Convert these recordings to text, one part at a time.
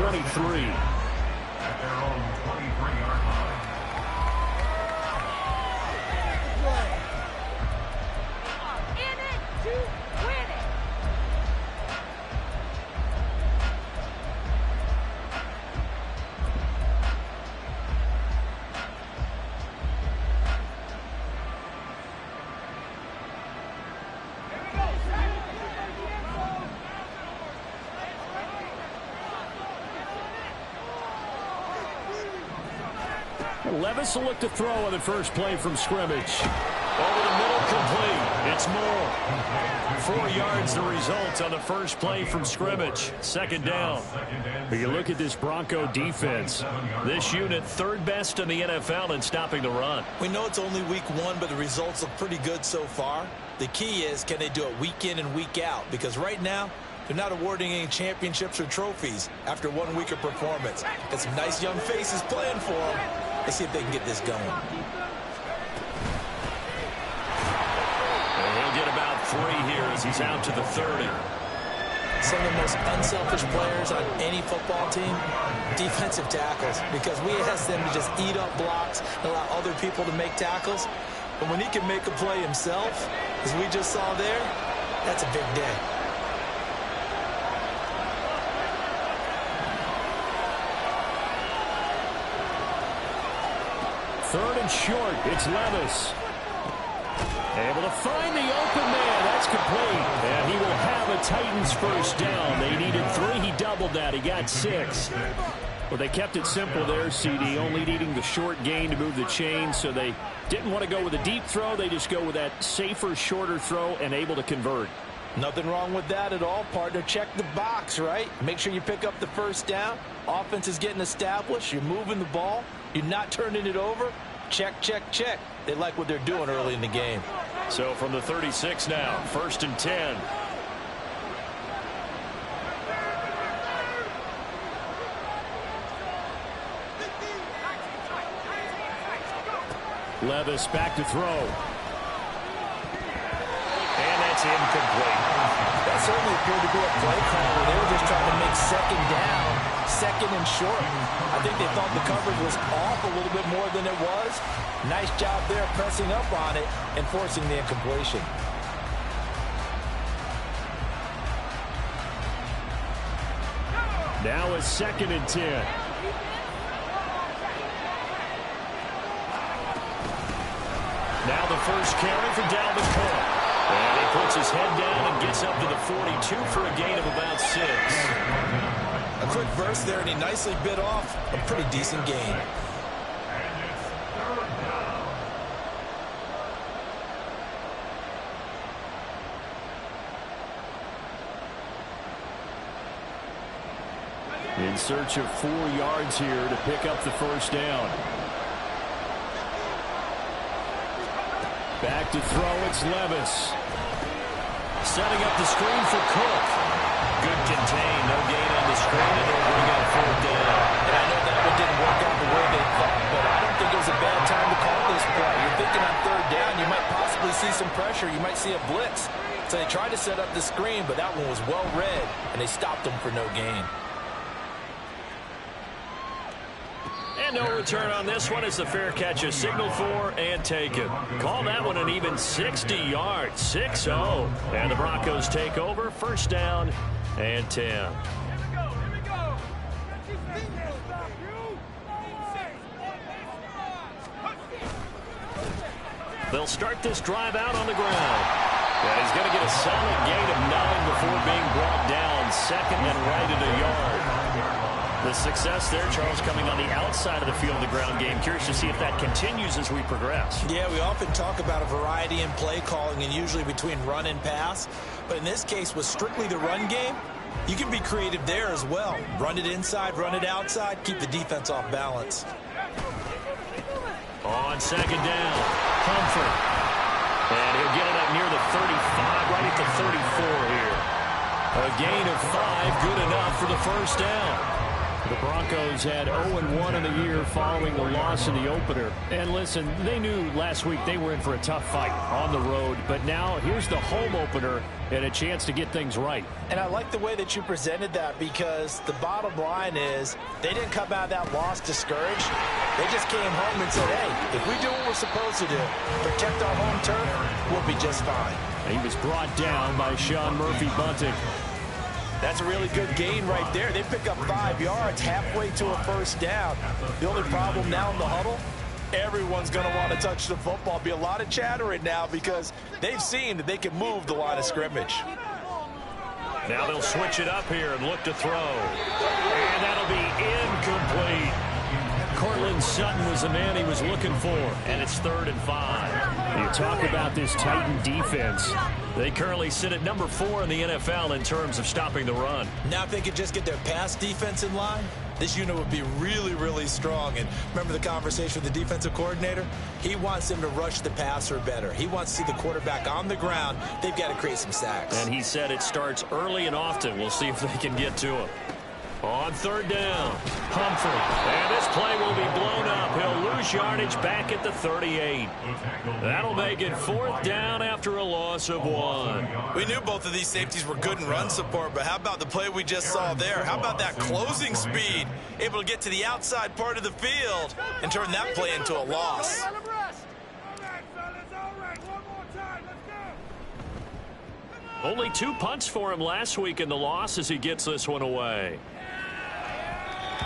23. At their own 23-yard line. In it to win it. Levis will look to throw on the first play from scrimmage. Over the middle, complete. It's Moore. 4 yards the result on the first play from scrimmage. Second down. But you look at this Bronco defense. This unit, third best in the NFL in stopping the run. We know it's only week 1, but the results look pretty good so far. The key is, can they do it week in and week out? Because right now, they're not awarding any championships or trophies after 1 week of performance. Got some nice young faces playing for them. Let's see if they can get this going. And he'll get about 3 here as he's out to the 30. Some of the most unselfish players on any football team, defensive tackles, because we ask them to just eat up blocks and allow other people to make tackles. But when he can make a play himself, as we just saw there, that's a big day. Third and short, it's Levis. Able to find the open man. That's complete. And he will have a Titans first down. They needed 3. He doubled that. He got 6. Well, they kept it simple there, CD, only needing the short gain to move the chain, so they didn't want to go with a deep throw. They just go with that safer, shorter throw and able to convert. Nothing wrong with that at all, partner. Check the box, right? Make sure you pick up the first down. Offense is getting established. You're moving the ball. You're not turning it over. Check, check, check. They like what they're doing early in the game. So from the 36 now, 1st and 10. Levis back to throw. And that's incomplete. That certainly appeared to be a play call where they were just trying to make second down, second and short. I think they thought the coverage was off a little bit more than it was. Nice job there pressing up on it and forcing the incompletion. Now a 2nd and 10. Now the first carry for Dalvin Cook. And he puts his head down and gets up to the 42 for a gain of about 6. A quick burst there, and he nicely bit off a pretty decent gain. In search of 4 yards here to pick up the first down. Back to throw, it's Levis. Setting up the screen for Cook. Good contain, no gain on the screen, and they'll bring out 4th down. And I know that one didn't work out the way they thought, but I don't think it was a bad time to call this play. You're thinking on 3rd down, you might possibly see some pressure. You might see a blitz. So they tried to set up the screen, but that one was well read, and they stopped them for no gain. And no return on this one as the fair catch is signaled for and taken. Call that one an even 60 yards, 6-0. And the Broncos take over, 1st down and 10. They'll start this drive out on the ground. And he's going to get a solid gain of 9 before being brought down. 2nd and right at a yard. The success there, Charles, coming on the outside of the field, the ground game. Curious to see if that continues as we progress. Yeah, we often talk about a variety in play calling and usually between run and pass. But in this case, with strictly the run game, you can be creative there as well. Run it inside, run it outside, keep the defense off balance. On 2nd down, Comfort. And he'll get it up near the 35, right at the 34 here. A gain of 5, good enough for the first down. The Broncos had 0-1 in the year following the loss in the opener. And listen, they knew last week they were in for a tough fight on the road. But now here's the home opener and a chance to get things right. And I like the way that you presented that, because the bottom line is they didn't come out of that loss discouraged. They just came home and said, hey, if we do what we're supposed to do, protect our home turf, we'll be just fine. He was brought down by Sean Murphy-Bunting. That's a really good gain right there. They pick up 5 yards halfway to a first down. The only problem now in the huddle, everyone's going to want to touch the football. Be a lot of chattering now because they've seen that they can move the line of scrimmage. Now they'll switch it up here and look to throw. And that'll be incomplete. Cortland Sutton was the man he was looking for, and it's 3rd and 5. You talk about this Titan defense. They currently sit at number 4 in the NFL in terms of stopping the run. Now if they could just get their pass defense in line, this unit would be really, really strong. And remember the conversation with the defensive coordinator? He wants them to rush the passer better. He wants to see the quarterback on the ground. They've got to create some sacks. And he said it starts early and often. We'll see if they can get to him. On 3rd down, Humphrey. And this play will be blown up. He'll lose yardage back at the 38. That'll make it 4th down after a loss of 1. We knew both of these safeties were good in run support, but how about the play we just saw there? How about that closing speed? Able to get to the outside part of the field and turn that play into a loss. Only 2 punts for him last week in the loss as he gets this one away.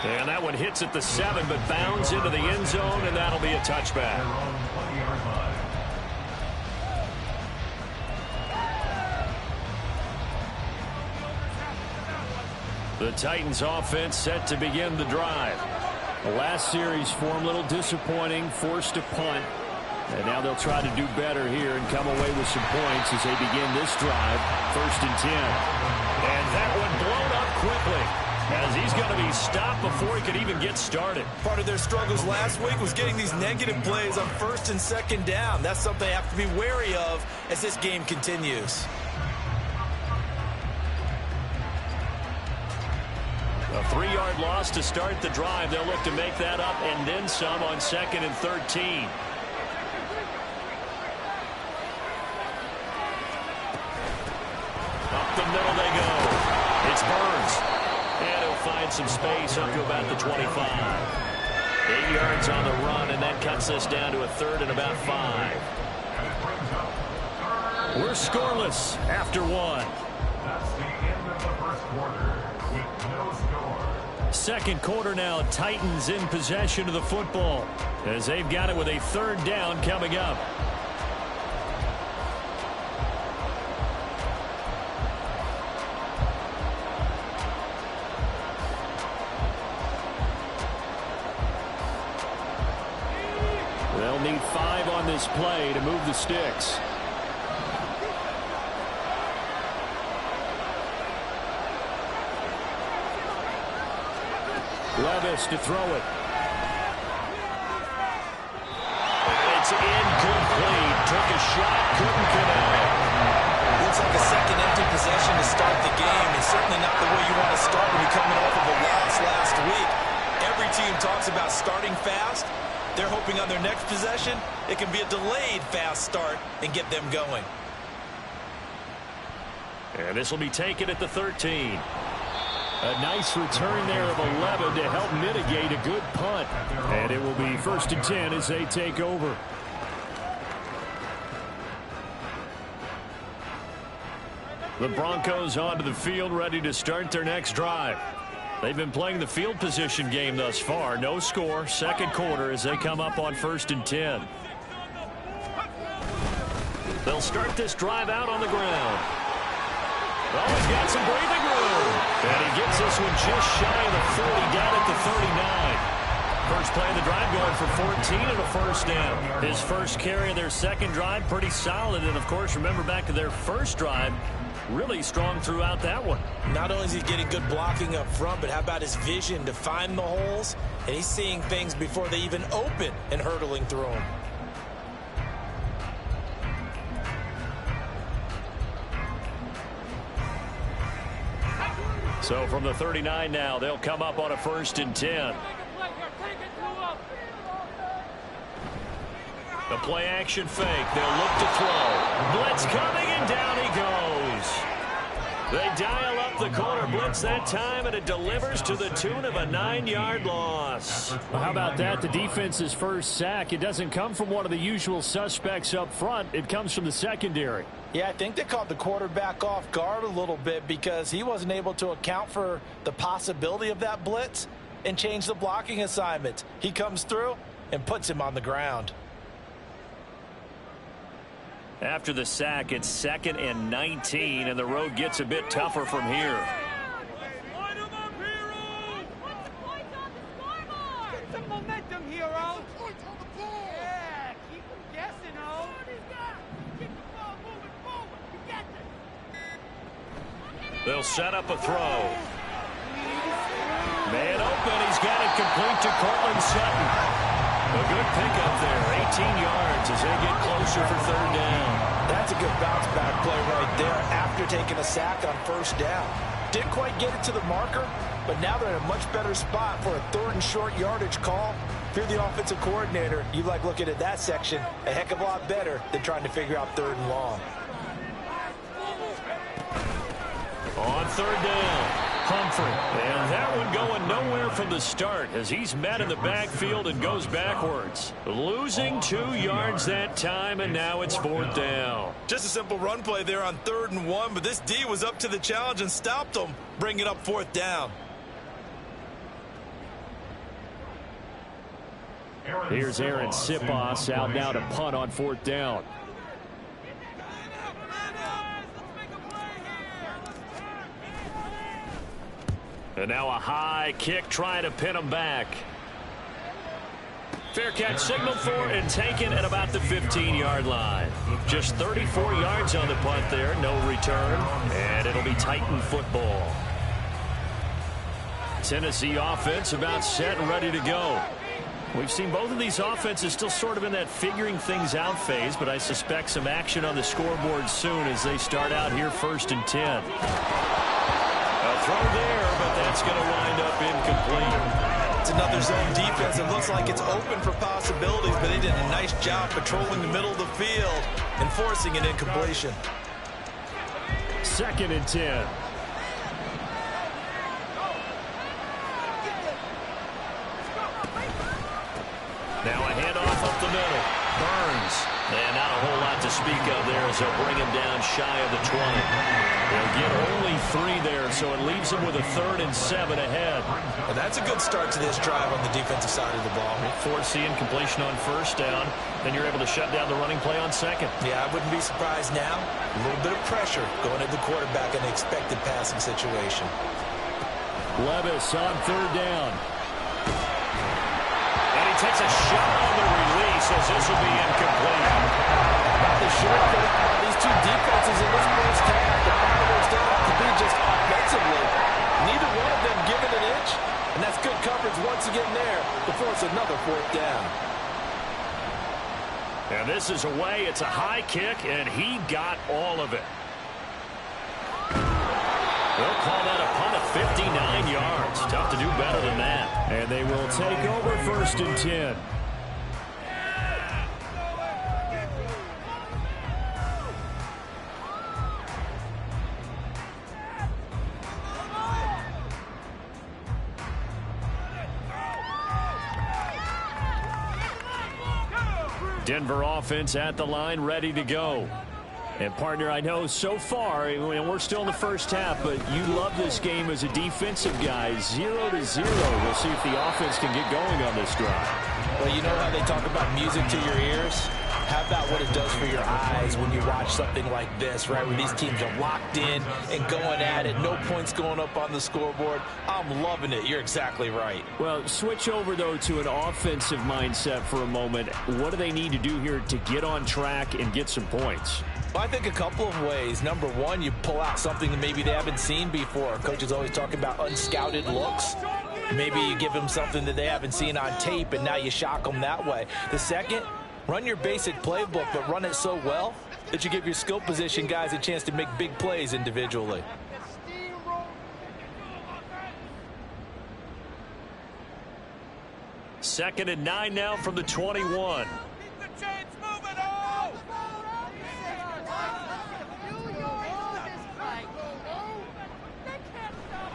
And that one hits at the 7, but bounds into the end zone, and that'll be a touchback. The Titans offense set to begin the drive. The last series for him, a little disappointing, forced to punt. And now they'll try to do better here and come away with some points as they begin this drive, 1st and 10. And that one blown up quickly, as he's going to be stopped before he could even get started. Part of their struggles last week was getting these negative plays on 1st and 2nd down. That's something they have to be wary of as this game continues. A 3-yard loss to start the drive. They'll look to make that up and then some on 2nd and 13. Up the middle they go. It's Burns. And he'll find some space up to about the 25. 8 yards on the run, and that cuts us down to a 3rd and about 5. We're scoreless after 1. That's the end of the first quarter with no score. Second quarter now, Titans in possession of the football as they've got it with a 3rd down coming up. They'll need 5 on this play to move the sticks. Levis to throw it. It's incomplete. Took a shot, couldn't connect. Looks like a second empty possession to start the game, and certainly not the way you want to start when you're coming off of a loss last week. Every team talks about starting fast. They're hoping on their next possession, it can be a delayed fast start and get them going. And this will be taken at the 13. A nice return there of 11 to help mitigate a good punt. And it will be 1st and 10 as they take over. The Broncos onto the field, ready to start their next drive. They've been playing the field position game thus far. No score, 2nd quarter as they come up on 1st and 10. They'll start this drive out on the ground. Oh, he's got some breathing room. And he gets this one just shy of the 40, down at the 39. First play of the drive going for 14 and a 1st down. His first carry of their 2nd drive, pretty solid. And, of course, remember back to their first drive, really strong throughout that one. Not only is he getting good blocking up front, but how about his vision to find the holes? And he's seeing things before they even open and hurtling through them. So from the 39 now, they'll come up on a 1st and 10. The play action fake. They'll look to throw. Blitz coming, and down he goes. They dial up the corner blitz that time, and it delivers to the tune of a 9-yard loss. Well, how about that? The defense's first sack. It doesn't come from one of the usual suspects up front. It comes from the secondary. Yeah, I think they caught the quarterback off guard a little bit because he wasn't able to account for the possibility of that blitz and change the blocking assignment. He comes through and puts him on the ground. After the sack, it's 2nd and 19, and the road gets a bit tougher from here. Line them up, Hero! What's the points on the scoreboard? Get some momentum, Hero! Points on the ball! Yeah, keep them guessing, oh! Keep the ball moving forward! You get this! They'll set up a throw. Man open, he's got it complete to Cortland Sutton. A good pickup there, 18 yards as they get closer for 3rd down. That's a good bounce back play right there after taking a sack on 1st down. Didn't quite get it to the marker, but now they're in a much better spot for a 3rd and short yardage call. If you're the offensive coordinator, you like looking at that section a heck of a lot better than trying to figure out 3rd and long. On 3rd down, Humphrey. And that one going nowhere from the start as he's met in the backfield and goes backwards. Losing 2 yards that time, and now it's 4th down. Just a simple run play there on 3rd and 1, but this D was up to the challenge and stopped them, bringing up 4th down. Here's Aaron Siposs out now to punt on 4th down. And now a high kick trying to pin him back. Fair catch signaled for and taken at about the 15-yard line. Just 34 yards on the punt there, no return, and it'll be Titan football. Tennessee offense about set and ready to go. We've seen both of these offenses still sort of in that figuring things out phase, but I suspect some action on the scoreboard soon as they start out here 1st and 10. A throw there, but that's going to wind up incomplete. It's another zone defense. It looks like it's open for possibilities, but they did a nice job patrolling the middle of the field and forcing an incompletion. 2nd and 10. Now a handoff up the middle. Burns. And not a whole lot to speak of there as they'll bring him down shy of the 20. They'll get only 3 there, so it leaves them with a 3rd and 7 ahead. And that's a good start to this drive on the defensive side of the ball. Force the incompletion on 1st down, then you're able to shut down the running play on 2nd. Yeah, I wouldn't be surprised now. A little bit of pressure going at the quarterback in the expected passing situation. Levis on 3rd down. And he takes a shot on the release as this will be incomplete. About the shortcut by these two defenses in this first half, the primers don't have to be just offensively. Neither one of them giving an inch, and that's good coverage once again there to force another 4th down. And this is away. It's a high kick, and he got all of it. They'll call that a punt of 59 yards. Tough to do better than that. And they will take over 1st and 10. Denver offense at the line, ready to go. And, partner, I know so far, and we're still in the first half, but you love this game as a defensive guy. 0-0. We'll see if the offense can get going on this drive. Well, you know how they talk about music to your ears? How about what it does for your eyes when you watch something like this, right, where these teams are locked in and going at it, no points going up on the scoreboard? I'm loving it. You're exactly right. Well, switch over, though, to an offensive mindset for a moment. What do they need to do here to get on track and get some points? Well, I think a couple of ways. Number one, you pull out something that maybe they haven't seen before. Coaches always talk about unscouted looks. Maybe you give them something that they haven't seen on tape, and now you shock them that way. The second, run your basic playbook, but run it so well that you give your skill position guys a chance to make big plays individually. 2nd and 9 now from the 21. Keep the chains moving, oh!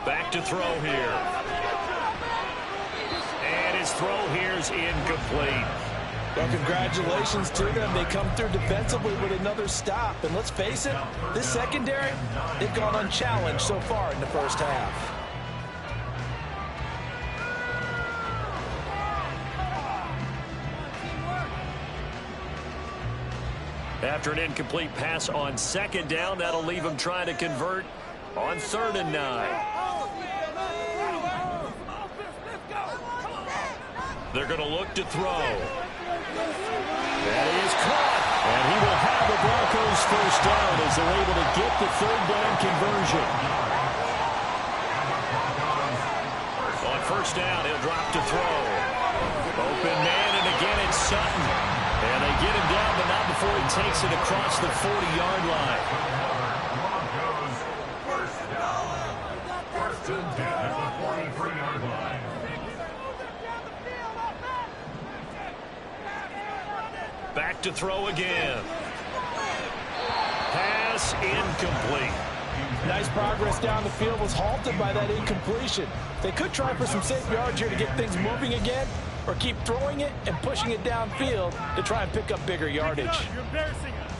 Back to throw here. And his throw here's incomplete. Well, congratulations to them. They come through defensively with another stop. And let's face it, this secondary, they've gone unchallenged so far in the first half. After an incomplete pass on 2nd down, that'll leave him trying to convert on 3rd and 9. They're going to look to throw. That is caught. And he will have the Broncos first down as they're able to get the 3rd down conversion. On 1st down, he'll drop to throw. Open man, and again it's Sutton. And they get him down, but not before he takes it across the 40-yard line. Broncos first down. 1st and 10 at the 43-yard line. Back to throw again. Pass incomplete. Nice progress down the field was halted by that incompletion. They could try for some safe yards here to get things moving again, or keep throwing it and pushing it downfield to try and pick up bigger yardage. You're embarrassing us.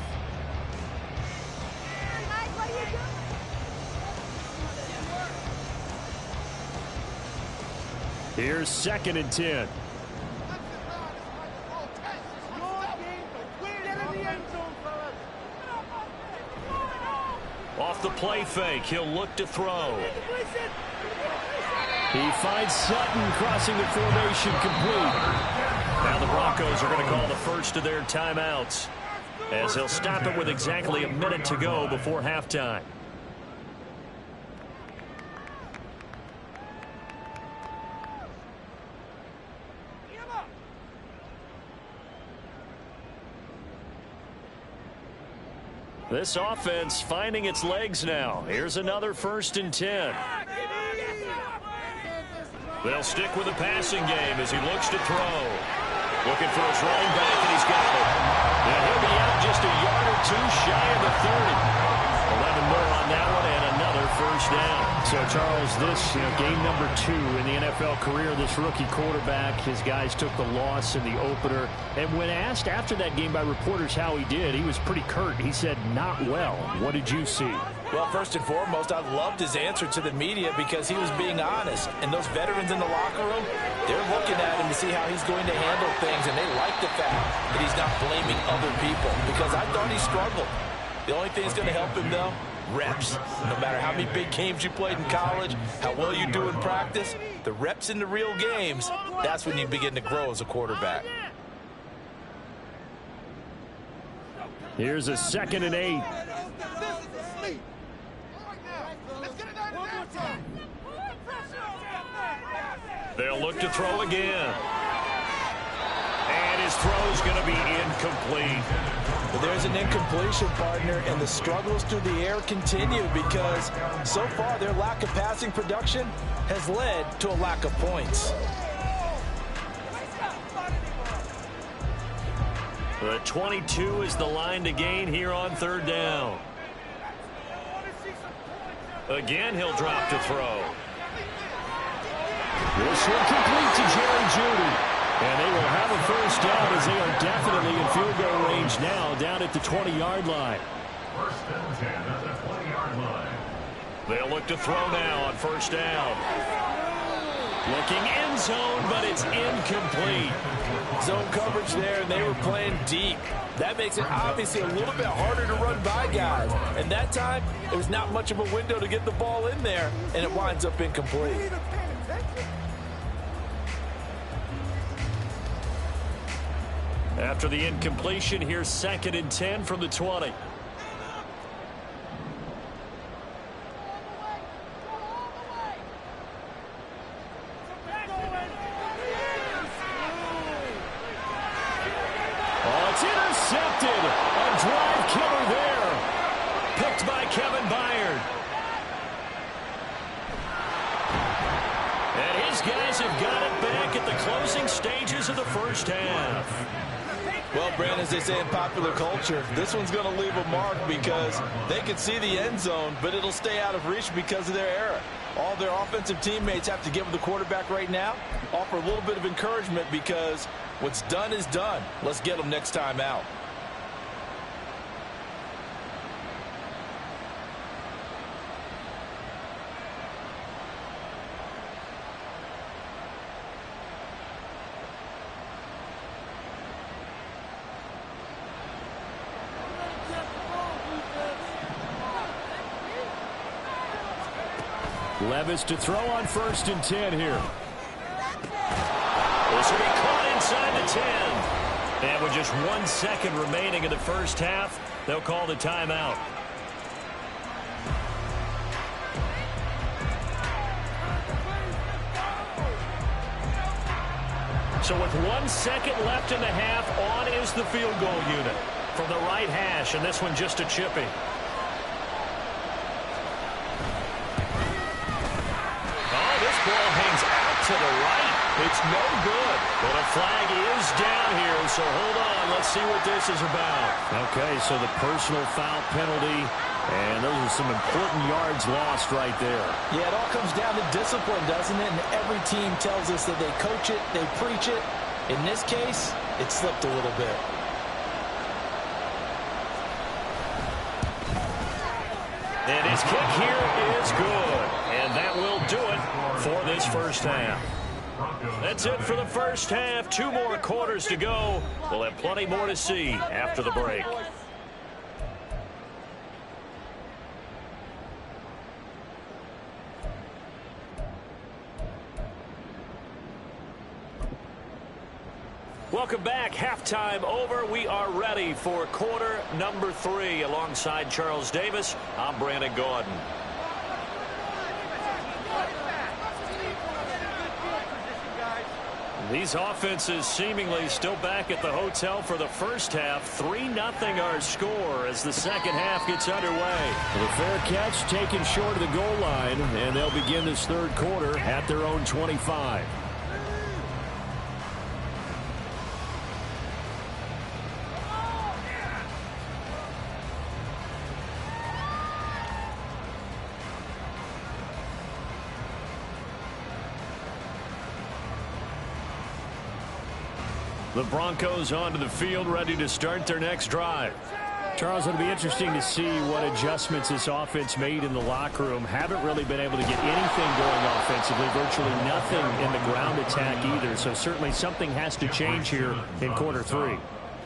Here's 2nd and 10. Off the play fake, he'll look to throw. He finds Sutton crossing the formation complete. Now the Broncos are going to call the first of their timeouts, as they'll stop it with exactly a minute to go before halftime. This offense finding its legs now. Here's another 1st and 10. They'll stick with the passing game as he looks to throw. Looking for his running back, and he's got it. And he'll be out just a yard or two shy of the 30. 11 more on that one, and another 1st down. So, Charles, this game number 2 in the NFL career, this rookie quarterback, his guys took the loss in the opener. And when asked after that game by reporters how he did, he was pretty curt. He said, not well. What did you see? Well, first and foremost, I loved his answer to the media because he was being honest. And those veterans in the locker room, they're looking at him to see how he's going to handle things, and they like the fact that he's not blaming other people, because I thought he struggled. The only thing that's going to help him, though, reps. No matter how many big games you played in college, how well you do in practice, the reps in the real games, that's when you begin to grow as a quarterback. Here's a 2nd and 8. They'll look to throw again. And his throw's going to be incomplete. Well, there's an incompletion, partner, and the struggles through the air continue because so far their lack of passing production has led to a lack of points. The 22 is the line to gain here on 3rd down. Again, he'll drop to throw. This will complete to Jerry Jeudy. And they will have a 1st down as they are definitely in field goal range now, down at the 20-yard line. 1st and 10 at the 20-yard line. They'll look to throw now on 1st down. Looking end zone, but it's incomplete. Zone coverage there, and they were playing deep. That makes it obviously a little bit harder to run by guys. And that time, there was not much of a window to get the ball in there, and it winds up incomplete. After the incompletion, here's 2nd and 10 from the 20. Oh, it's intercepted. A drive killer there. Picked by Kevin Byard. And his guys have got it back at the closing stages of the first half. Well, Brandon, as they say in popular culture, this one's going to leave a mark because they can see the end zone, but it'll stay out of reach because of their error. All their offensive teammates have to get with the quarterback right now, offer a little bit of encouragement because what's done is done. Let's get them next time out. Levis to throw on 1st and 10 here. This will be caught inside the 10. And with just 1 second remaining in the first half, they'll call the timeout. So with 1 second left in the half, on is the field goal unit from the right hash, and this one just a chipping. Ball hangs out to the right. It's no good. But a flag is down here, so hold on. Let's see what this is about. Okay, so the personal foul penalty, and those are some important yards lost right there. Yeah, it all comes down to discipline, doesn't it? And every team tells us that they coach it, they preach it. In this case, it slipped a little bit. And his kick here is good. And that will do it for this first half. That's it for the first half. 2 more quarters to go. We'll have plenty more to see after the break. Welcome back. Halftime over. We are ready for quarter number 3. Alongside Charles Davis, I'm Brandon Gaudin. These offenses seemingly still back at the hotel for the first half. 3-0 our score as the second half gets underway. The fair catch taken short of the goal line, and they'll begin this third quarter at their own 25. The Broncos onto the field, ready to start their next drive. Charles, it'll be interesting to see what adjustments this offense made in the locker room. Haven't really been able to get anything going offensively, virtually nothing in the ground attack either. So certainly something has to change here in quarter 3.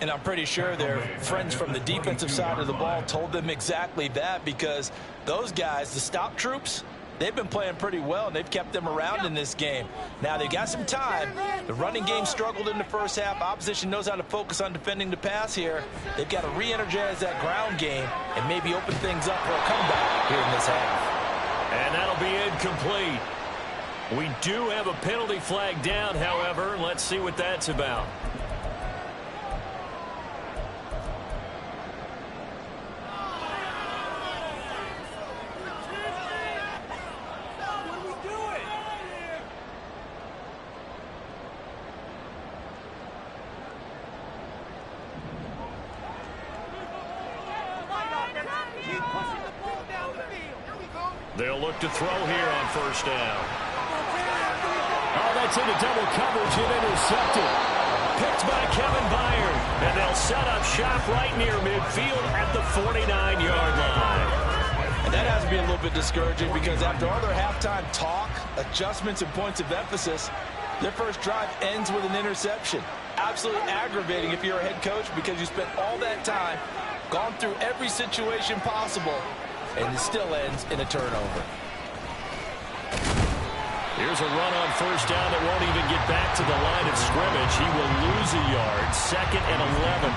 And I'm pretty sure their friends from the defensive side of the ball told them exactly that, because those guys, the stop troops, they've been playing pretty well, and they've kept them around in this game. Now, they've got some time. The running game struggled in the first half. Opposition knows how to focus on defending the pass here. They've got to re-energize that ground game and maybe open things up for a comeback here in this half. And that'll be incomplete. We do have a penalty flag down, however. Let's see what that's about. They'll look to throw here on first down. Oh, that's into double coverage and intercepted. Picked by Kevin Byard. And they'll set up shop right near midfield at the 49-yard line. And that has to be a little bit discouraging, because after all their halftime talk, adjustments, and points of emphasis, their first drive ends with an interception. Absolutely aggravating if you're a head coach, because you spent all that time, gone through every situation possible, and it still ends in a turnover. Here's a run on first down that won't even get back to the line of scrimmage. He will lose a yard. 2nd and 11.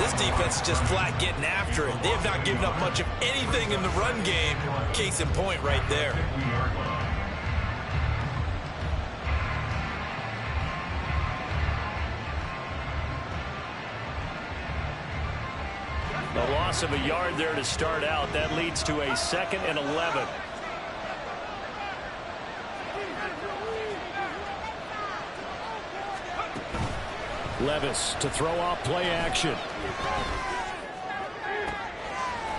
This defense is just flat getting after it. They have not given up much of anything in the run game. Case in point right there. A loss of a yard there to start out. That leads to a 2nd and 11. Levis to throw off play action.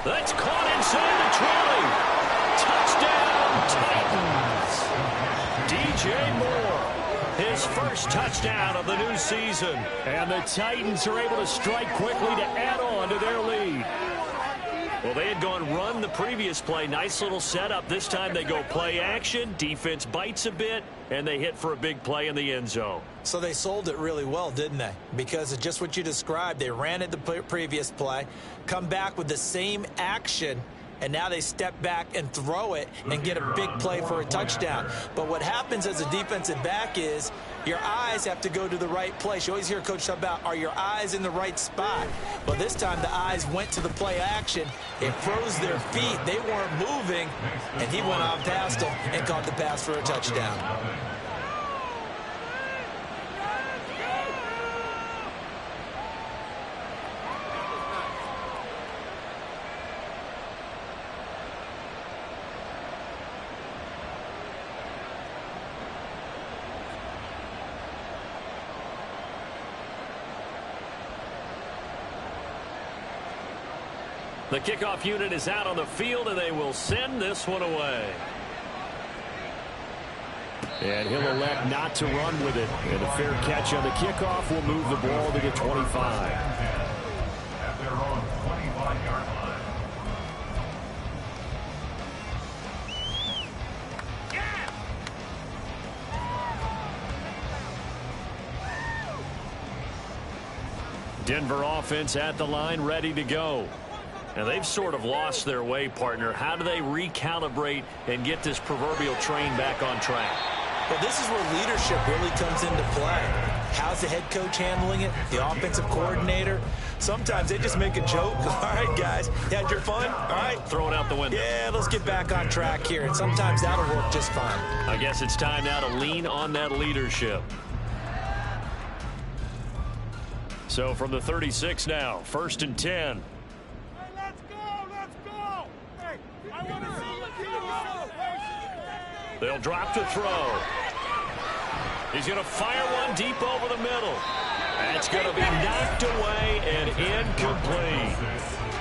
That's caught inside the 20. Touchdown, Titans. DJ Moore, his first touchdown of the new season. And the Titans are able to strike quickly to add on to their lead. Well, they had gone run the previous play. Nice little setup. This time they go play action. Defense bites a bit, and they hit for a big play in the end zone. So they sold it really well, didn't they? Because of just what you described. They ran it the previous play, come back with the same action, and now they step back and throw it and get a big play for a touchdown. But what happens as a defensive back is your eyes have to go to the right place. You always hear Coach talk about, are your eyes in the right spot? Well, this time the eyes went to the play action. It froze their feet. They weren't moving, and he went on past them and caught the pass for a touchdown. The kickoff unit is out on the field, and they will send this one away. And he'll elect not to run with it. And a fair catch on the kickoff will move the ball to the 25. At their own 25-yard line. Denver offense at the line, ready to go. And they've sort of lost their way, partner. How do they recalibrate and get this proverbial train back on track? Well, this is where leadership really comes into play. How's the head coach handling it? The offensive coordinator? Sometimes they just make a joke. All right, guys, you had your fun? All right. Throw it out the window. Yeah, let's get back on track here. And sometimes that'll work just fine. I guess it's time now to lean on that leadership. So from the 36 now, 1st and 10. They'll drop to throw. He's going to fire one deep over the middle. That's going to be knocked away and incomplete.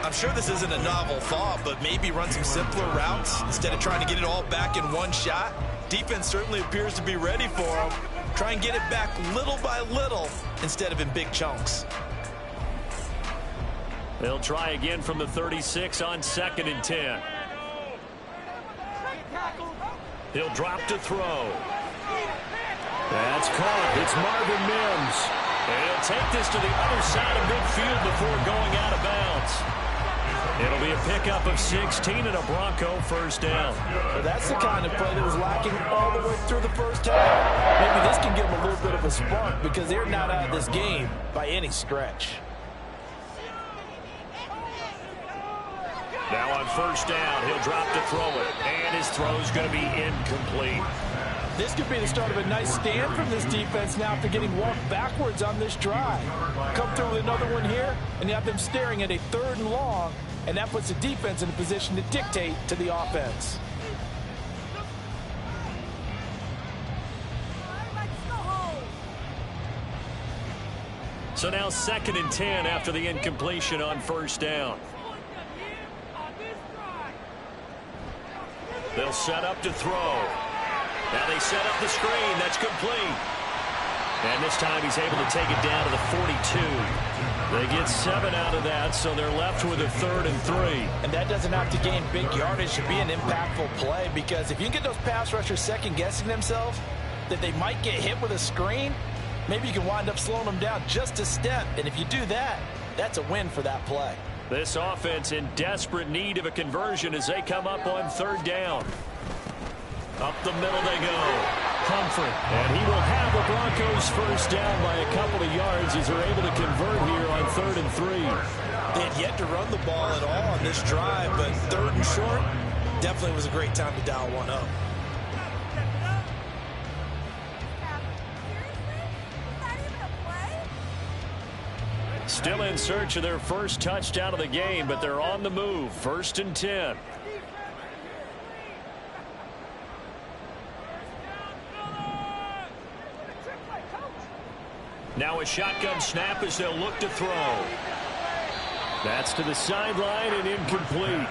I'm sure this isn't a novel thought, but maybe run some simpler routes instead of trying to get it all back in one shot. Defense certainly appears to be ready for him. Try and get it back little by little instead of in big chunks. They'll try again from the 36 on 2nd and 10. He'll drop to throw. That's caught. It's Marvin Mims. And he'll take this to the other side of midfield before going out of bounds. It'll be a pickup of 16 and a Bronco first down. Well, that's the kind of play that was lacking all the way through the first half. Maybe this can give them a little bit of a spark because they're not out of this game by any stretch. Now on 1st down, he'll drop to throw it. And his throw's going to be incomplete. This could be the start of a nice stand from this defense now after getting walked backwards on this drive. Come through with another one here, and you have them staring at a 3rd and long, and that puts the defense in a position to dictate to the offense. So now 2nd and 10 after the incompletion on 1st down. They'll set up to throw. Now they set up the screen. That's complete. And this time he's able to take it down to the 42. They get 7 out of that, so they're left with a 3rd and 3. And that doesn't have to gain big yardage to be an impactful play, because if you can get those pass rushers second-guessing themselves that they might get hit with a screen, maybe you can wind up slowing them down just a step. And if you do that, that's a win for that play. This offense in desperate need of a conversion as they come up on 3rd down. Up the middle they go. Humphrey. And he will have the Broncos first down by a couple of yards as they're able to convert here on 3rd and 3. They had yet to run the ball at all on this drive, but 3rd and short definitely was a great time to dial one up. Still in search of their first touchdown of the game, but they're on the move. 1st and 10. Now a shotgun snap as they'll look to throw. That's to the sideline and incomplete.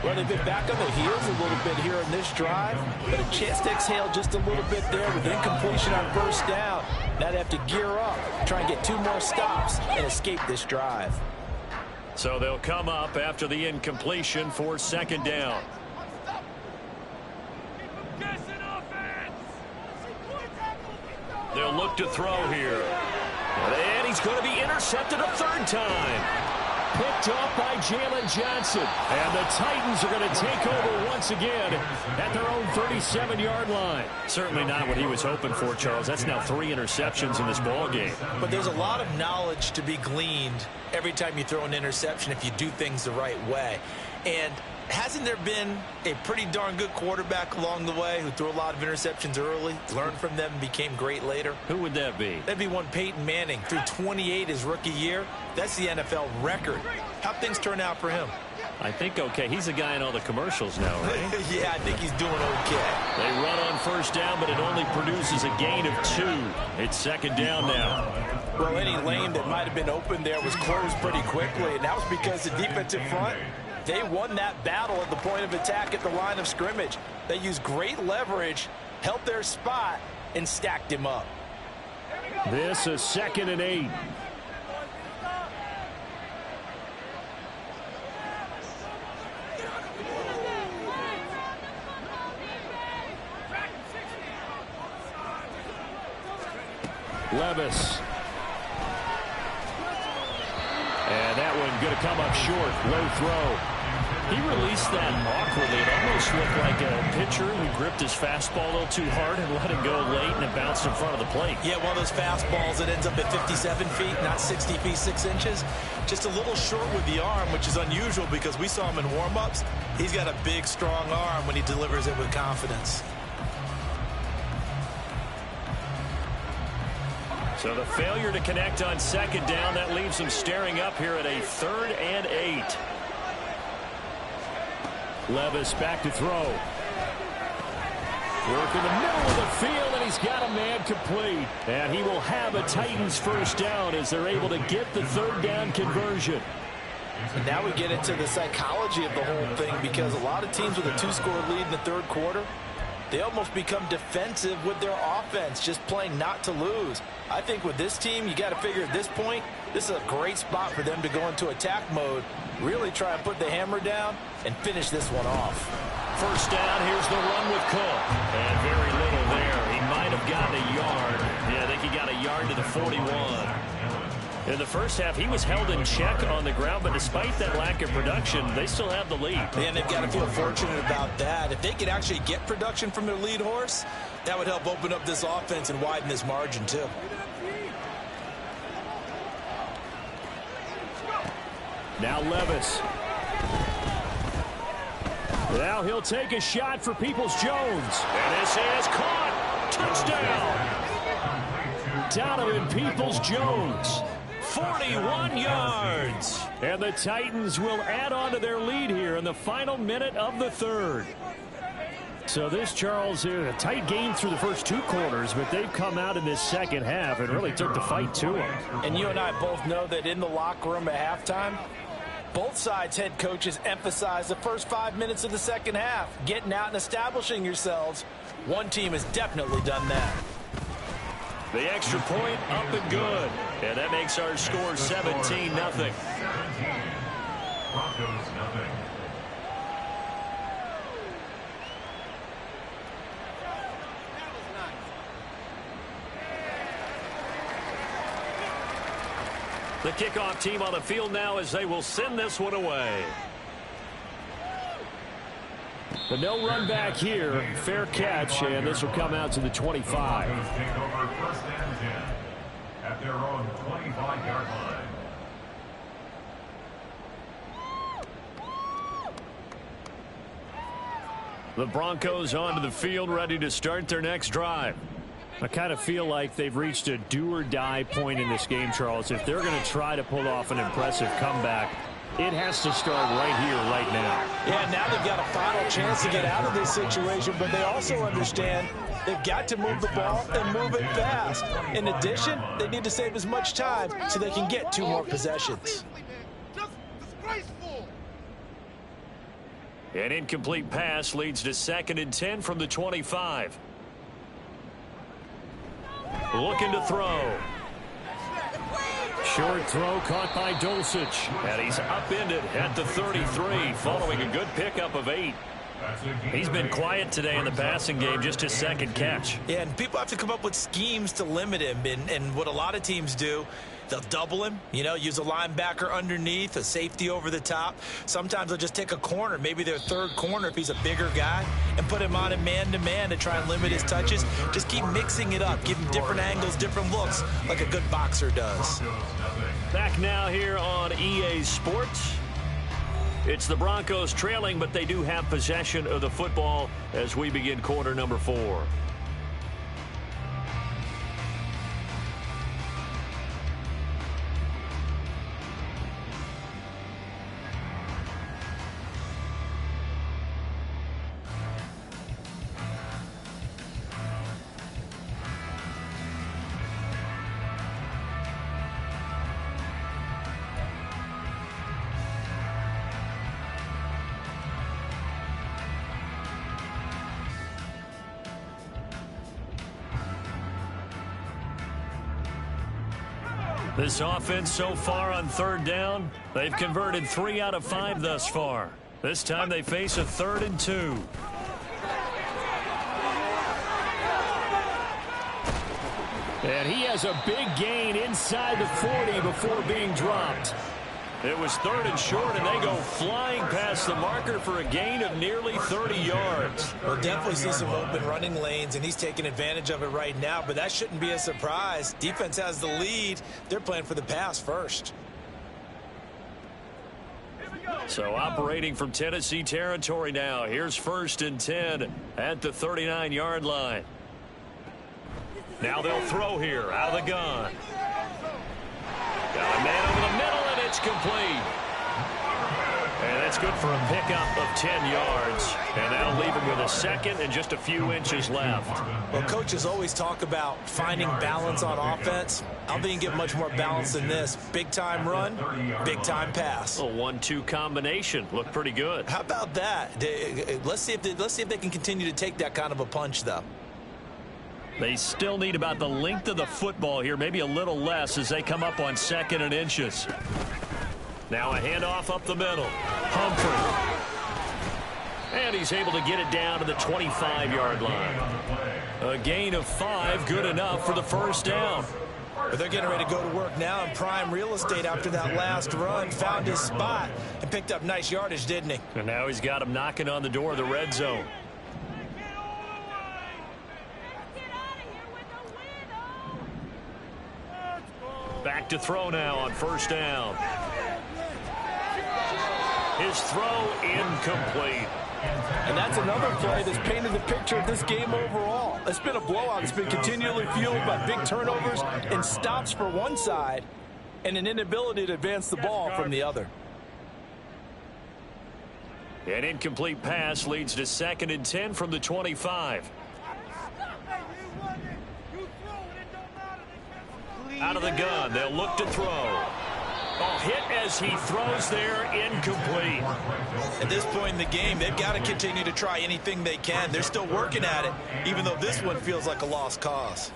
Well, they've been back on their heels a little bit here in this drive, but a chance to exhale just a little bit there with incompletion on first down. Now they have to gear up, try and get 2 more stops and escape this drive. So they'll come up after the incompletion for second down. They'll look to throw here. And he's going to be intercepted a 3rd time. Picked off by Jalen Johnson. And the Titans are going to take over once again at their own 37-yard line. Certainly not what he was hoping for, Charles. That's now 3 interceptions in this ballgame. But there's a lot of knowledge to be gleaned every time you throw an interception if you do things the right way. And hasn't there been a pretty darn good quarterback along the way who threw a lot of interceptions early, learned from them, and became great later? Who would that be? That'd be one Peyton Manning. Threw 28 his rookie year. That's the NFL record. How'd things turn out for him? I think okay. He's a guy in all the commercials now, right? Yeah, I think he's doing okay. They run on first down, but it only produces a gain of 2. It's second down now. Well, any lane that might have been open there was closed pretty quickly, and that was because the defensive front, they won that battle at the point of attack at the line of scrimmage. They used great leverage, held their spot, and stacked him up. This is 2nd and 8. Levis. And that one going to come up short. Low throw. He released that awkwardly. It almost looked like a pitcher who gripped his fastball a little too hard and let it go late, and it bounced in front of the plate. Yeah, one of those fastballs that ends up at 57 feet, not 60 feet, 6 inches. Just a little short with the arm, which is unusual because we saw him in warm-ups. He's got a big, strong arm when he delivers it with confidence. So the failure to connect on second down, that leaves him staring up here at a 3rd and 8. Levis back to throw. Work in the middle of the field, and he's got a man complete. And he will have a Titans first down as they're able to get the 3rd down conversion. And now we get into the psychology of the whole thing, because a lot of teams with a 2-score lead in the 3rd quarter, they almost become defensive with their offense, just playing not to lose. I think with this team, you got to figure at this point, this is a great spot for them to go into attack mode, really try and put the hammer down and finish this one off. First down, here's the run with Cook. And very little there. He might have gotten a yard. Yeah, I think he got a yard to the 41. In the first half, he was held in check on the ground, but despite that lack of production, they still have the lead. And they've got to feel fortunate about that. If they could actually get production from their lead horse, that would help open up this offense and widen this margin, too. Now Levis. Now he'll take a shot for Peoples-Jones. And this is caught. Touchdown. Donovan Peoples-Jones. 41 yards. And the Titans will add on to their lead here in the final minute of the 3rd. So this, Charles, a tight game through the first 2 quarters, but they've come out in this second half and really took the fight to them. And you and I both know that in the locker room at halftime, both sides' head coaches emphasize the first 5 minutes of the second half, getting out and establishing yourselves. One team has definitely done that. The extra point up and good. And that makes our score 17-0. 17. Broncos 0. The kickoff team on the field now as they will send this one away. But no run back here. Fair catch, and this will come out to the 25. Broncos take over 1st and 10 at their own 25-yard line. The Broncos onto the field, ready to start their next drive. I kind of feel like they've reached a do-or-die point in this game, Charles. If they're going to try to pull off an impressive comeback, it has to start right here, right now. Yeah, now they've got a final chance to get out of this situation, but they also understand They've got to move the ball and move it fast. In addition, they need to save as much time so they can get 2 more possessions. An incomplete pass leads to 2nd and 10 from the 25. Looking to throw. Short throw caught by Dulcich. And he's upended at the 33 following a good pickup of 8. He's been quiet today in the passing game, just his 2nd catch. Yeah, and people have to come up with schemes to limit him. And what a lot of teams do, they'll double him, use a linebacker underneath, a safety over the top. Sometimes they'll just take a corner, maybe their 3rd corner if he's a bigger guy, and put him on a man-to-man to try and limit his touches. Just keep mixing it up, give him different angles, different looks, like a good boxer does. Back now here on EA Sports. It's the Broncos trailing, but they do have possession of the football as we begin quarter number 4. This offense so far on 3rd down, they've converted 3 out of 5 thus far. This time they face a 3rd and 2. And he has a big gain inside the 40 before being dropped. It was 3rd and short, and they go flying past the marker for a gain of nearly 30 yards. We'll definitely see some open running lanes, and he's taking advantage of it right now, but that shouldn't be a surprise. Defense has the lead. They're playing for the pass first. So operating from Tennessee territory now. Here's 1st and 10 at the 39-yard line. Now they'll throw here out of the gun. Got a man over the middle, and it's complete. And that's good for a pickup of 10 yards. And that'll leave him with a 2nd and just a few inches left. Well, coaches always talk about finding balance on offense. I don't think you can get much more balance than this. Big-time run, big-time pass. A 1-2 combination. Looked pretty good. How about that? Let's see if they can continue to take that kind of a punch, though. They still need about the length of the football here, maybe a little less as they come up on 2nd and inches. Now a handoff up the middle. Humphrey. And he's able to get it down to the 25-yard line. A gain of 5, good enough for the 1st down. But they're getting ready to go to work now in prime real estate after that last run. Found his spot and picked up nice yardage, didn't he? And now he's got him knocking on the door of the red zone. Back to throw now on 1st down. His throw incomplete. And that's another play that's painted the picture of this game overall. It's been a blowout. It's been continually fueled by big turnovers and stops for one side and an inability to advance the ball from the other. An incomplete pass leads to 2nd and 10 from the 25. Out of the gun, they'll look to throw. Oh, hit as he throws there, incomplete. At this point in the game, they've got to continue to try anything they can. They're still working at it, even though this one feels like a lost cause.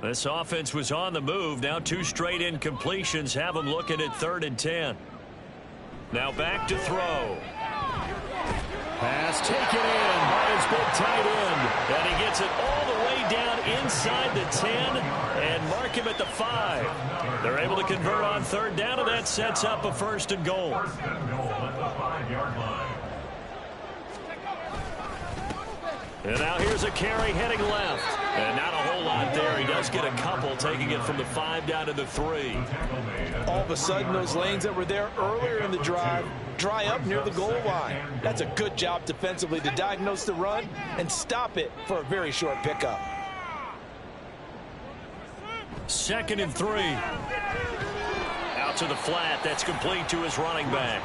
This offense was on the move. Now 2 straight incompletions have them looking at 3rd and 10. Now back to throw. Pass taken in by his big tight end. And he gets it all the way down inside the 10 and mark him at the 5. They're able to convert on 3rd down, and that sets up a 1st and goal. And now here's a carry heading left. And not a whole lot there. He does get a couple, taking it from the 5 down to the 3. All of a sudden, those lanes that were there earlier in the drive dry up near the goal line. That's a good job defensively to diagnose the run and stop it for a very short pickup. 2nd and 3. out to the flat. That's complete to his running back.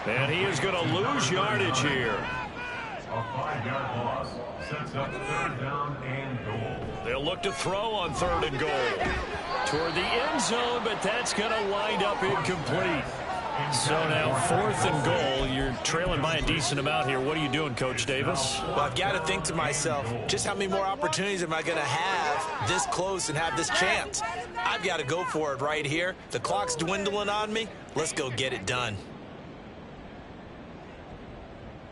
And he is going to lose yardage here. A 5-yard loss sets up 3rd down and goal. They'll look to throw on 3rd and goal. Toward the end zone, but that's going to wind up incomplete. So now 4th and goal. You're trailing by a decent amount here. What are you doing, Coach Davis? Well, I've got to think to myself, just how many more opportunities am I going to have this close and have this chance? I've got to go for it right here. The clock's dwindling on me. Let's go get it done.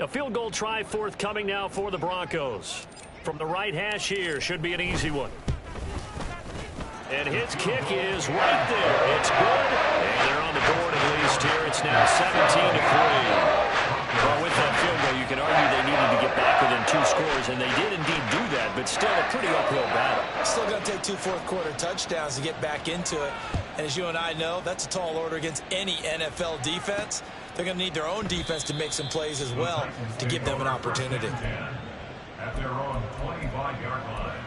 A field goal try forthcoming now for the Broncos. From the right hash here, should be an easy one. And his kick is right there. It's good. And they're on the board at least here. It's now 17-3. Well, with that field goal, you can argue they needed to get back within 2 scores, and they did indeed do that, but still a pretty uphill battle. Still going to take 2 fourth-quarter touchdowns to get back into it. And as you and I know, that's a tall order against any NFL defense. They're going to need their own defense to make some plays as well to give them an opportunity. At their own 25-yard line.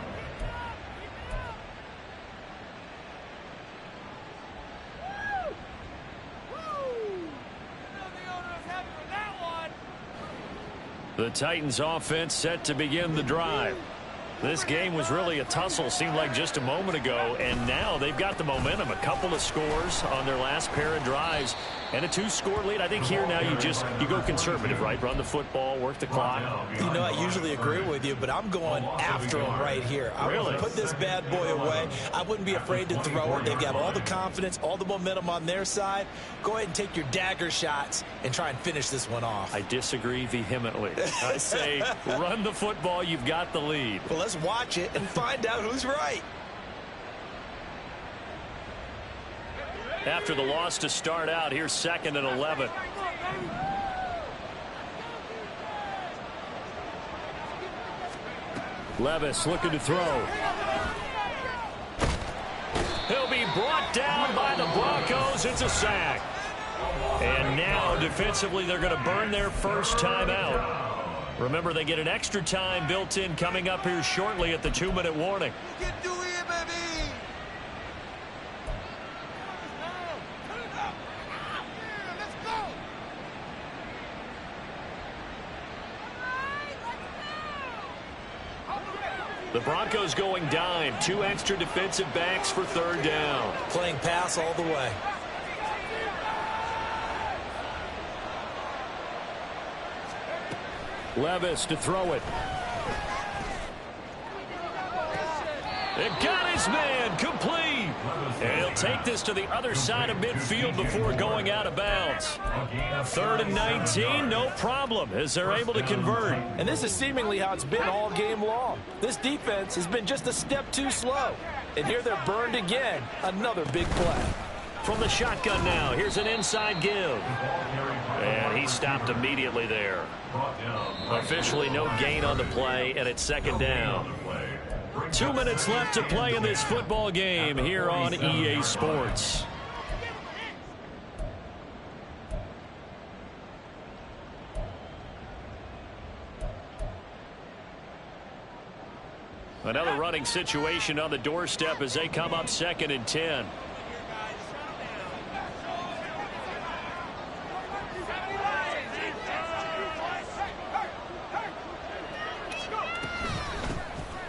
The Titans offense set to begin the drive. This game was really a tussle, seemed like just a moment ago, and now they've got the momentum. A couple of scores on their last pair of drives and a 2-score lead. I think here now you go conservative, right? Run the football, work the clock. You know, I usually agree with you, but I'm going after them right here. I want to put this bad boy away. I wouldn't be afraid to throw it. They've got all the confidence, all the momentum on their side. Go ahead and take your dagger shots and try and finish this one off. I disagree vehemently. I say run the football. You've got the lead. Well, let's watch it and find out who's right. After the loss to start out, here's 2nd and 11. Levis looking to throw. He'll be brought down by the Broncos. It's a sack. And now defensively they're going to burn their first time out. Remember, they get an extra time built in coming up here shortly at the 2-minute warning. The Broncos going dime. 2 extra defensive backs for 3rd down. Playing pass all the way. Levis to throw it. It got his man complete. And he'll take this to the other side of midfield before going out of bounds. 3rd and 19, no problem, as they're able to convert. And this is seemingly how it's been all game long. This defense has been just a step too slow. And here they're burned again. Another big play. From the shotgun now, here's an inside give. And he stopped immediately there. Officially no gain on the play, and it's 2nd down. 2 minutes left to play in this football game here on EA Sports. Another running situation on the doorstep as they come up 2nd and 10.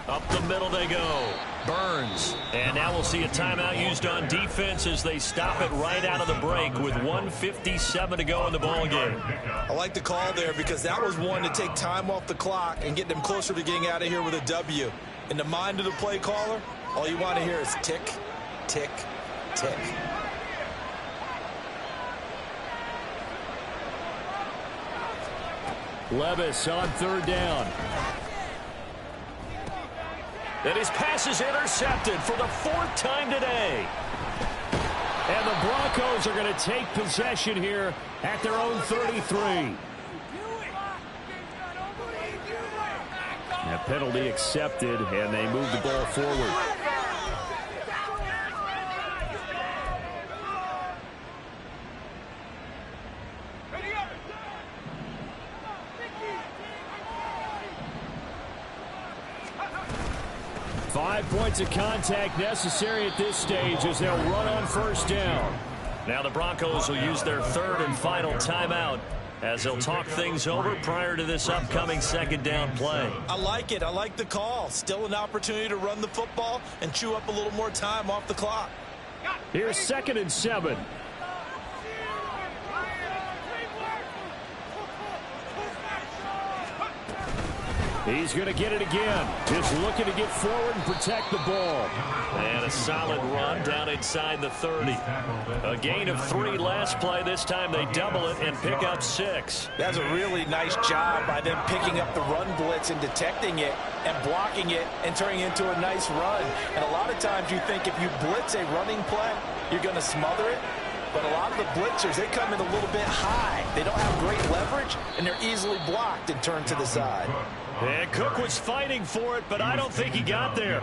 Up the middle they go. Burns. And now we'll see a timeout used on defense as they stop it right out of the break with 1:57 to go in the ball game. I like the call there because that was one to take time off the clock and get them closer to getting out of here with a W. In the mind of the play caller, all you want to hear is tick, tick, tick. Levis on 3rd down. And his pass is intercepted for the 4th time today. And the Broncos are going to take possession here at their own 33. A penalty accepted, and they move the ball forward. Five points of contact necessary at this stage as they'll run on 1st down. Now the Broncos will use their third and final timeout as they'll talk things over prior to this upcoming second down play. I like it. I like the call. Still an opportunity to run the football and chew up a little more time off the clock. Here's 2nd and 7. He's going to get it again. Just looking to get forward and protect the ball. And a solid run down inside the 30. A gain of 3 last play. This time they double it and pick up 6. That's a really nice job by them picking up the run blitz and detecting it and blocking it and turning it into a nice run. And a lot of times you think if you blitz a running play, you're going to smother it. But a lot of the blitzers, they come in a little bit high. They don't have great leverage, and they're easily blocked and turned to the side. And Cook was fighting for it, but I don't think he got there.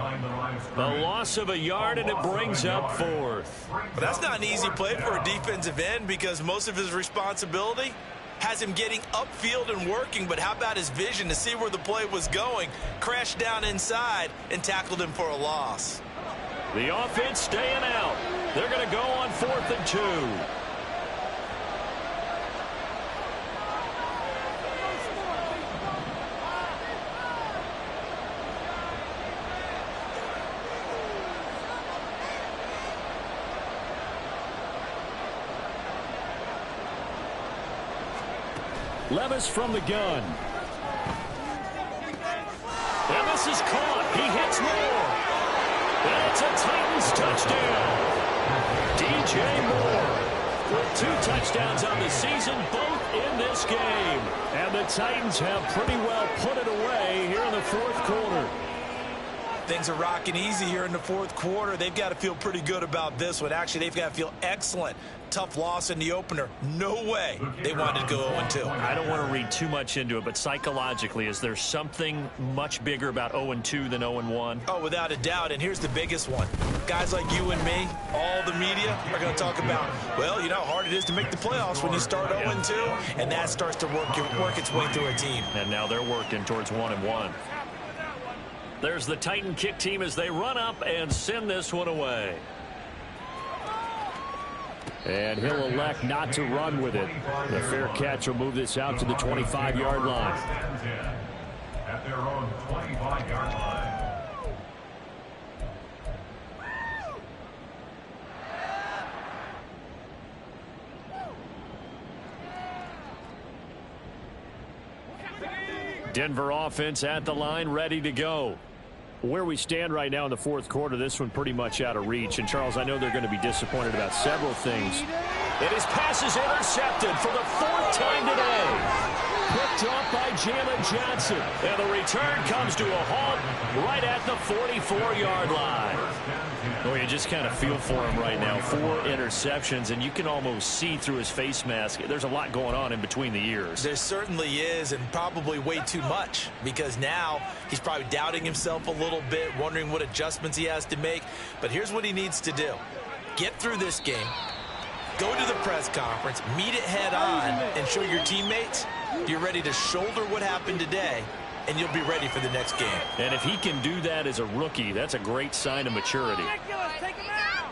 The loss of a yard, and it brings up 4th. But that's not an easy play for a defensive end because most of his responsibility has him getting upfield and working, but how about his vision to see where the play was going, crashed down inside, and tackled him for a loss. The offense staying out. They're going to go on 4th and 2. Levis from the gun. And this is caught. He hits Moore. And it's a Titans touchdown. DJ Moore with 2 touchdowns on the season, both in this game. And the Titans have pretty well put it away here in the 4th quarter. Things are rocking easy here in the 4th quarter. They've got to feel pretty good about this one. Actually, they've got to feel excellent. Tough loss in the opener. No way they wanted to go 0-2. I don't want to read too much into it, but psychologically, is there something much bigger about 0-2 than 0-1? Oh, without a doubt, and here's the biggest one. Guys like you and me, all the media, are going to talk about, well, you know how hard it is to make the playoffs when you start 0-2, and that starts to work its way through a team. And now they're working towards 1-1. There's the Titan kick team as they run up and send this one away. And he'll elect not to run with it. The fair catch will move this out to the 25-yard line. At their own 25-yard line. Denver offense at the line, ready to go. Where we stand right now in the 4th quarter, this one pretty much out of reach. And, Charles, I know they're going to be disappointed about several things. And his pass is intercepted for the 4th time today. Picked off by Jalen Johnson. And the return comes to a halt right at the 44-yard line. Well, you just kind of feel for him right now. 4 interceptions, and you can almost see through his face mask. There's a lot going on in between the ears. There certainly is, and probably way too much, because now he's probably doubting himself a little bit, wondering what adjustments he has to make. But here's what he needs to do. Get through this game, go to the press conference, meet it head on, and show your teammates you're ready to shoulder what happened today, and you'll be ready for the next game. And if he can do that as a rookie, that's a great sign of maturity. Take him out.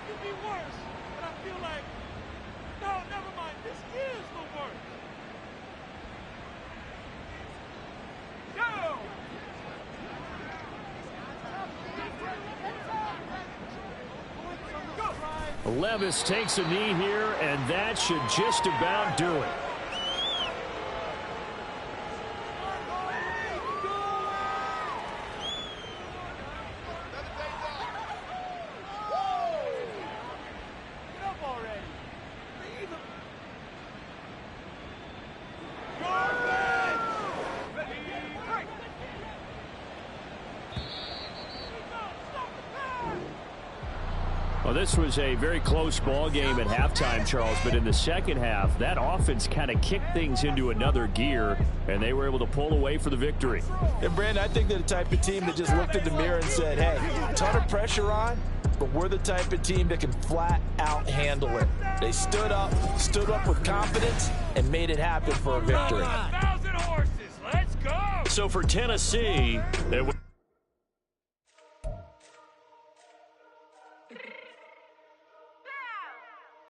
This could be worse, but I feel like, no, never mind. This is the worst. Go! Levis takes a knee here, and that should just about do it. Get up already. Leave him. Well, this was a very close ball game at halftime, Charles, but in the second half, that offense kind of kicked things into another gear, and they were able to pull away for the victory. And, Brandon, I think they're the type of team that just looked in the mirror and said, hey, ton of pressure on, but we're the type of team that can flat out handle it. They stood up with confidence, and made it happen for a victory. 1,000 horses. Let's go. So for Tennessee, they